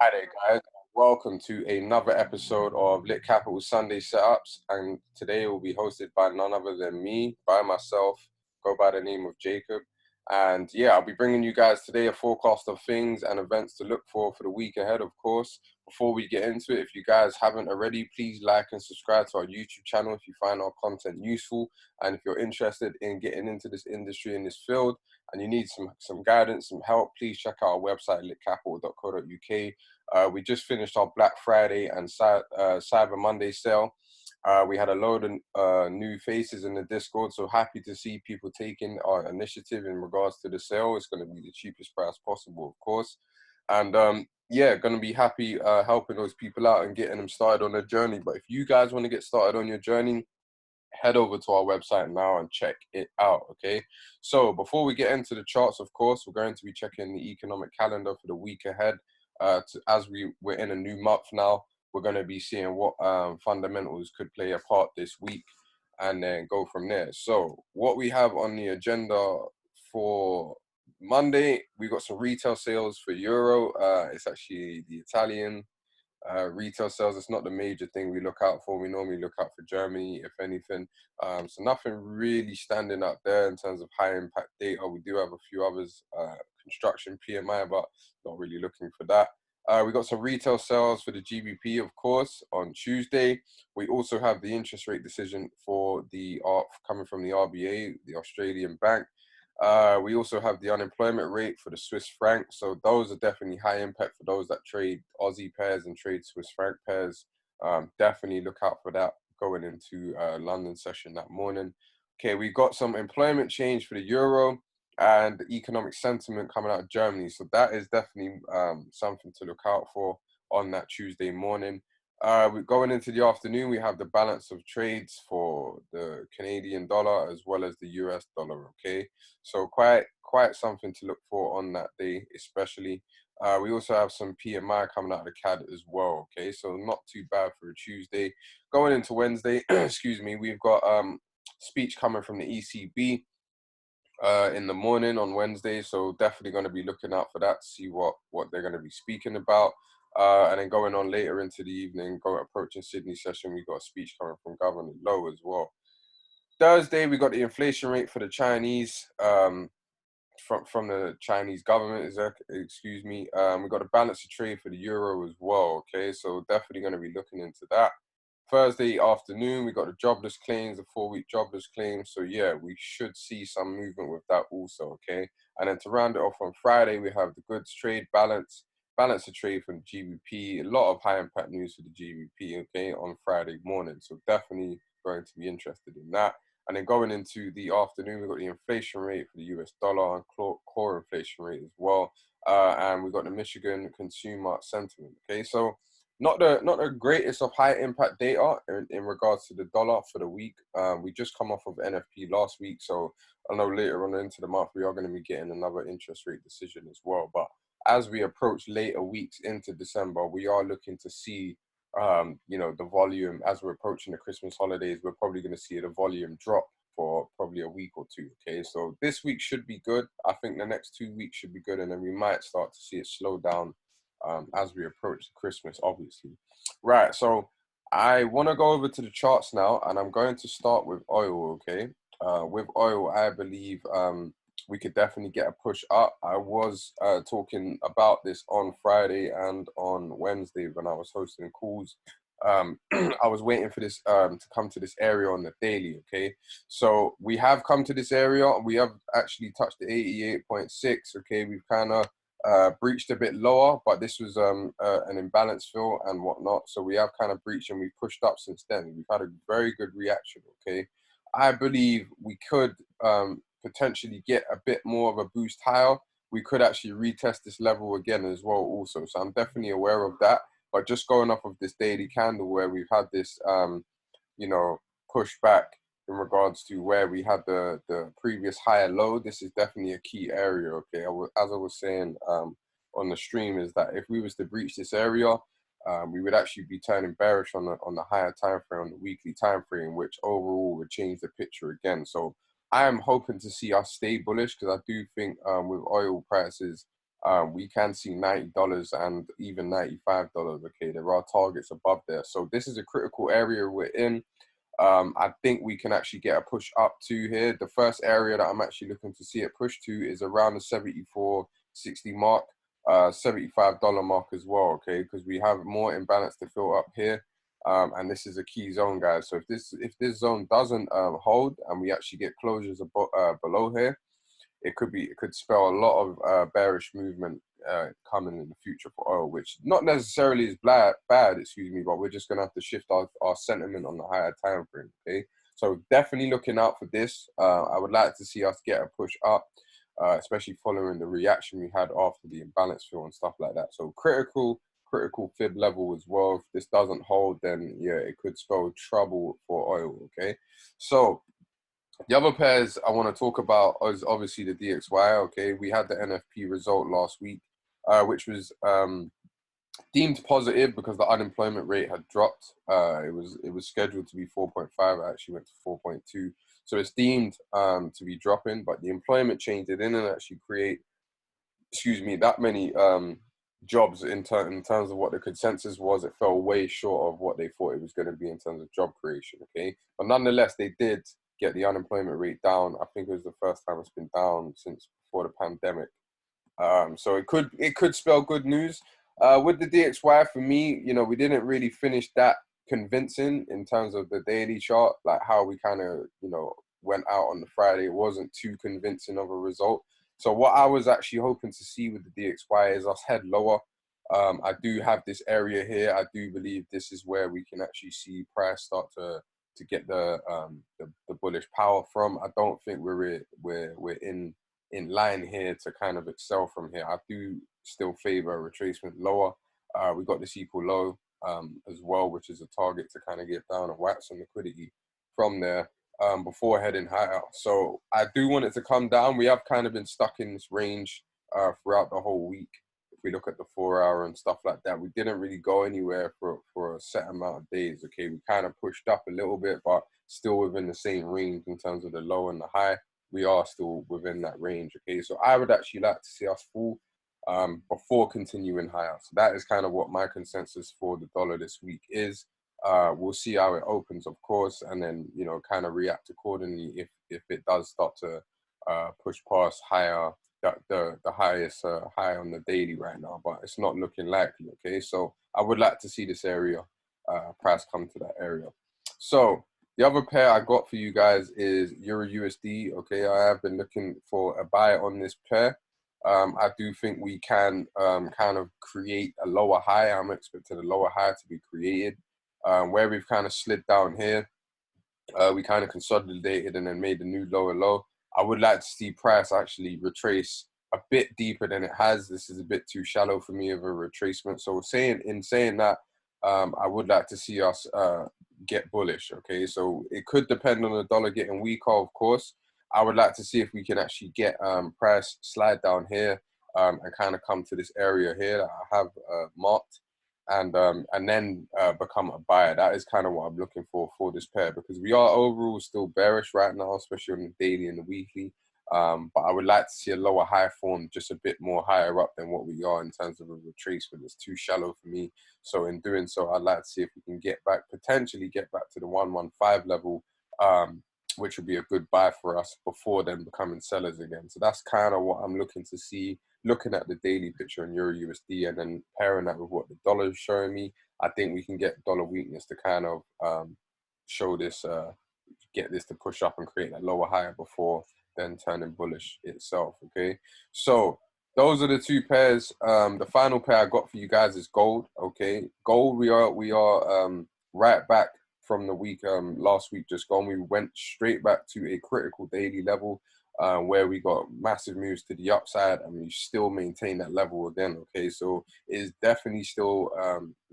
Hi there, guys. Welcome to another episode of Lit Capital Sunday Setups. And today will be hosted by none other than me, by myself, go by the name of Jacob. And yeah, I'll be bringing you guys today a forecast of things and events to look for the week ahead, of course. Before we get into it, if you guys haven't already, please like and subscribe to our YouTube channel if you find our content useful. And if you're interested in getting into this industry, in this field, and you need some guidance, some help, please check out our website, litcapital.co.uk. We just finished our Black Friday and Cyber Monday sale. We had a load of new faces in the Discord, so happy to see people taking our initiative in regards to the sale. It's going to be the cheapest price possible, of course. And yeah, going to be happy helping those people out and getting them started on their journey. But if you guys want to get started on your journey, head over to our website now and check it out, okay? So before we get into the charts, of course, we're going to be checking the economic calendar for the week ahead. As we're in a new month now, we're going to be seeing what fundamentals could play a part this week and then go from there. So what we have on the agenda for Monday, we got some retail sales for Euro. It's actually the Italian retail sales. It's not the major thing we look out for. We normally look out for Germany, if anything. So nothing really standing out there in terms of high impact data. We do have a few others, construction PMI, but not really looking for that. We got some retail sales for the GBP, of course, on Tuesday. We also have the interest rate decision for the coming from the RBA, the Australian Bank. We also have the unemployment rate for the Swiss franc. So those are definitely high impact for those that trade Aussie pairs and trade Swiss franc pairs. Definitely look out for that going into London session that morning. Okay, we got some employment change for the euro and the economic sentiment coming out of Germany. So that is definitely something to look out for on that Tuesday morning. We're going into the afternoon. We have the balance of trades for the Canadian dollar as well as the US dollar. Okay, so quite something to look for on that day, especially. We also have some PMI coming out of the CAD as well. Okay, so not too bad for a Tuesday. Going into Wednesday, excuse me, we've got speech coming from the ECB in the morning on Wednesday, so definitely going to be looking out for that to see what they're going to be speaking about. And then going on later into the evening, approaching Sydney session, we got a speech coming from Governor Lowe as well. Thursday, we got the inflation rate for the Chinese, from the Chinese government, excuse me. We got a balance of trade for the euro as well, okay? So definitely going to be looking into that. Thursday afternoon, we got the jobless claims, the 4-week jobless claims. So yeah, we should see some movement with that also, okay? And then to round it off on Friday, we have the goods trade balance of trade from the GBP. A lot of high impact news for the GBP, okay, on Friday morning. So definitely going to be interested in that. And then going into the afternoon, we've got the inflation rate for the US dollar and core inflation rate as well. And we've got the Michigan consumer sentiment. Okay, so not the greatest of high impact data in regards to the dollar for the week. We just come off of NFP last week, so I know later on into the month we are going to be getting another interest rate decision as well. But as we approach later weeks into December, we are looking to see the volume as we're approaching the Christmas holidays. We're probably going to see the volume drop for probably a week or two. Okay, so this week should be good. I think the next 2 weeks should be good, and then we might start to see it slow down as we approach Christmas, obviously. Right, so I want to go over to the charts now, and I'm going to start with oil. Okay, with oil, I believe we could definitely get a push up. I was talking about this on Friday and on Wednesday when I was hosting calls. I was waiting for this to come to this area on the daily, okay? So we have come to this area. We have actually touched the 88.6, okay? We've kind of breached a bit lower, but this was an imbalance fill and whatnot. So we have kind of breached and we've pushed up since then. We've had a very good reaction, okay? I believe we could potentially get a bit more of a boost higher. We could actually retest this level again as well also. So I'm definitely aware of that. But just going off of this daily candle where we've had this, push back in regards to where we had the previous higher low, this is definitely a key area, okay? As I was saying on the stream, is that if we was to breach this area, we would actually be turning bearish on the higher time frame, on the weekly time frame, which overall would change the picture again. So I am hoping to see us stay bullish because I do think with oil prices we can see $90 and even $95. Okay, there are targets above there. So this is a critical area we're in. I think we can actually get a push up to here. The first area that I'm actually looking to see it push to is around the 74.60 mark, $75 mark as well, okay? Because we have more imbalance to fill up here. And this is a key zone, guys. So if this zone doesn't hold and we actually get closures below here, it could spell a lot of bearish movement coming in the future for oil, which not necessarily is bad, excuse me, but we're just gonna have to shift our sentiment on the higher time frame. Okay, so definitely looking out for this. I would like to see us get a push up, especially following the reaction we had after the imbalance fill and stuff like that. So critical fib level as well. If this doesn't hold, then yeah, it could spell trouble for oil. Okay, so the other pairs I want to talk about is obviously the DXY. Okay, we had the NFP result last week, which was deemed positive because the unemployment rate had dropped. It was scheduled to be 4.5. It actually went to 4.2. So it's deemed to be dropping, but the employment change didn't actually create, excuse me, that many jobs in terms of what the consensus was. It fell way short of what they thought it was going to be in terms of job creation. Okay, but nonetheless, they did get the unemployment rate down. I think it was the first time it's been down since before the pandemic. So it could spell good news. With the DXY, for me, you know, we didn't really finish that convincing in terms of the daily chart, like how we kind of, you know, went out on the Friday. It wasn't too convincing of a result. So what I was actually hoping to see with the DXY is us head lower. I do have this area here. I do believe this is where we can actually see price start to get the bullish power from. I don't think we're in line here to kind of excel from here. I do still favor a retracement lower. We got this equal low as well, which is a target to kind of get down and whack some liquidity from there before heading higher. So I do want it to come down. We have kind of been stuck in this range throughout the whole week. If we look at the 4 hour and stuff like that, we didn't really go anywhere for a set amount of days. Okay, we kind of pushed up a little bit, but still within the same range in terms of the low and the high. We are still within that range. Okay, so I would actually like to see us fall before continuing higher. So that is kind of what my consensus for the dollar this week is. We'll see how it opens, of course, and then, you know, kind of react accordingly if it does start to push past higher, the highest high on the daily right now, but it's not looking likely. Okay, so I would like to see this area price come to that area. So the other pair I got for you guys is EURUSD. Okay, I have been looking for a buy on this pair. I do think we can kind of create a lower high. I'm expecting a lower high to be created. Where we've kind of slid down here, we kind of consolidated and then made a new lower low. I would like to see price actually retrace a bit deeper than it has. This is a bit too shallow for me of a retracement. So in saying that, I would like to see us get bullish. Okay, so it could depend on the dollar getting weaker, of course. I would like to see if we can actually get price slide down here and kind of come to this area here that I have marked, and then become a buyer. That is kind of what I'm looking for this pair, because we are overall still bearish right now, especially on the daily and the weekly. But I would like to see a lower high form just a bit more higher up than what we are in terms of a retracement. It's too shallow for me. So in doing so, I'd like to see if we can potentially get back to the 115 level, which would be a good buy for us before then becoming sellers again. So that's kind of what I'm looking to see, looking at the daily picture in EURUSD and then pairing that with what the dollar is showing me. I think we can get dollar weakness to kind of show this, get this to push up and create that lower higher before then turning bullish itself. Okay, so those are the two pairs. The final pair I got for you guys is gold. Okay, gold, we are right back from the week last week just gone. We went straight back to a critical daily level where we got massive moves to the upside, and we still maintain that level again. Okay, so it is definitely still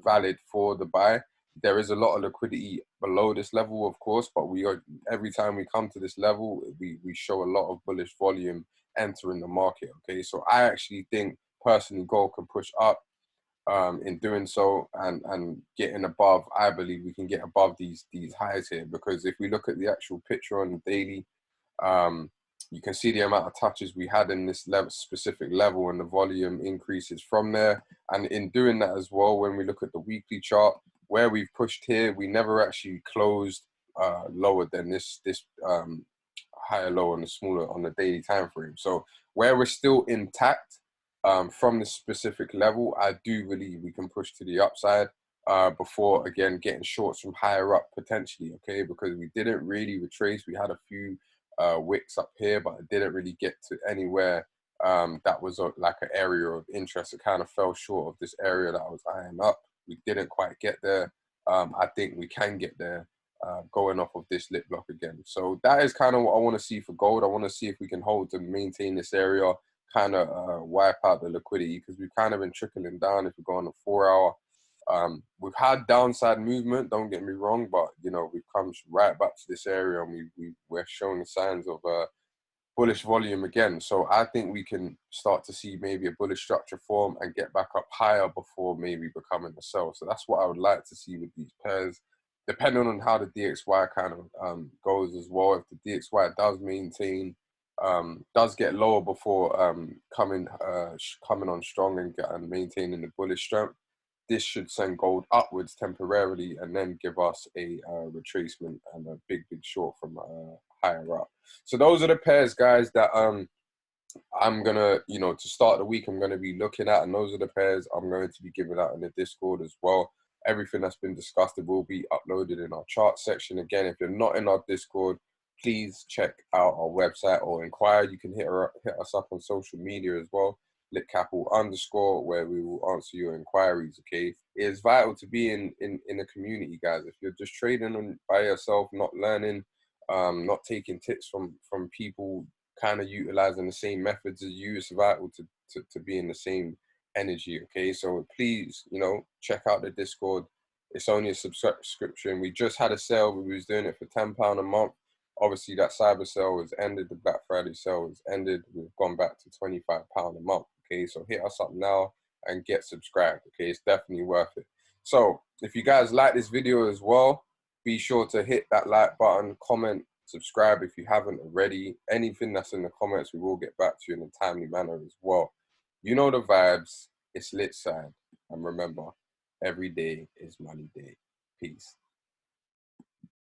valid for the buy. There is a lot of liquidity below this level, of course, but every time we come to this level, we show a lot of bullish volume entering the market. Okay, so I actually think personally gold can push up in doing so, and getting above. I believe we can get above these highs here, because if we look at the actual picture on the daily, You can see the amount of touches we had in this specific level, and the volume increases from there. And in doing that as well, when we look at the weekly chart, where we've pushed here, we never actually closed lower than this higher low on the smaller on the daily time frame. So where we're still intact from this specific level, I do believe we can push to the upside before again getting shorts from higher up potentially. Okay, because we didn't really retrace. We had a few wicks up here, but it didn't really get to anywhere that was like an area of interest. It kind of fell short of this area that I was eyeing up. We didn't quite get there. I think we can get there going off of this lit block again. So that is kind of what I want to see for gold. I want to see if we can hold and maintain this area, kind of wipe out the liquidity, because we've kind of been trickling down if we go on a 4 hour. We've had downside movement, don't get me wrong, but you know, we've come right back to this area, and we're showing signs of bullish volume again. So I think we can start to see maybe a bullish structure form and get back up higher before maybe becoming a sell. So that's what I would like to see with these pairs, depending on how the DXY kind of goes as well. If the DXY does maintain, does get lower before coming on strong and maintaining the bullish strength, this should send gold upwards temporarily and then give us a retracement and a big short from higher up. So those are the pairs, guys, that I'm gonna, you know, to start the week, I'm gonna be looking at, and those are the pairs I'm going to be giving out in the Discord as well. Everything that's been discussed, it will be uploaded in our chart section. Again, if you're not in our Discord, please check out our website or inquire. You can hit us up on social media as well, @litcapital_, where we will answer your inquiries. Okay, it is vital to be in a community, guys. If you're just trading by yourself, not learning, not taking tips from people kind of utilizing the same methods as you, it's vital to be in the same energy. Okay, so please, you know, check out the Discord. It's only a subscription. We just had a sale. We was doing it for £10 a month. Obviously, that cyber sale has ended. The Black Friday sale has ended. We've gone back to £25 a month. Okay, so hit us up now and get subscribed. Okay, it's definitely worth it. So if you guys like this video as well, be sure to hit that like button, comment, subscribe if you haven't already. Anything that's in the comments, we will get back to you in a timely manner as well. You know the vibes. It's lit side. And remember, every day is money day. Peace.